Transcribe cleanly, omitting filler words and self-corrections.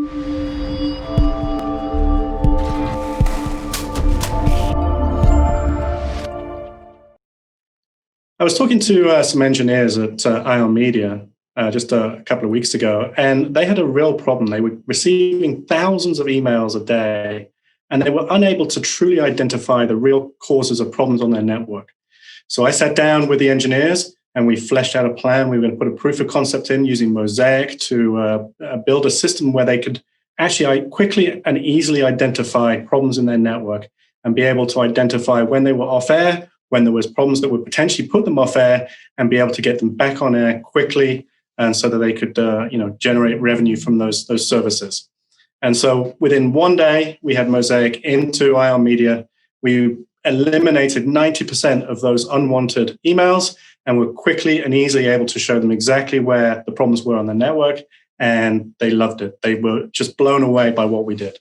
I was talking to some engineers at Ion Media just a couple of weeks ago, and they had a real problem. They were receiving thousands of emails a day, and they were unable to truly identify the real causes of problems on their network. So I sat down with the engineers, and we fleshed out a plan. We were going to put a proof of concept in using Mosaic to build a system where they could actually quickly and easily identify problems in their network and be able to identify when they were off air, when there was problems that would potentially put them off air, and be able to get them back on air quickly, and so that they could generate revenue from those services. And so within one day, we had Mosaic into Ion Media. We eliminated 90% of those unwanted emails, and were quickly and easily able to show them exactly where the problems were on the network, and they loved it. They were just blown away by what we did.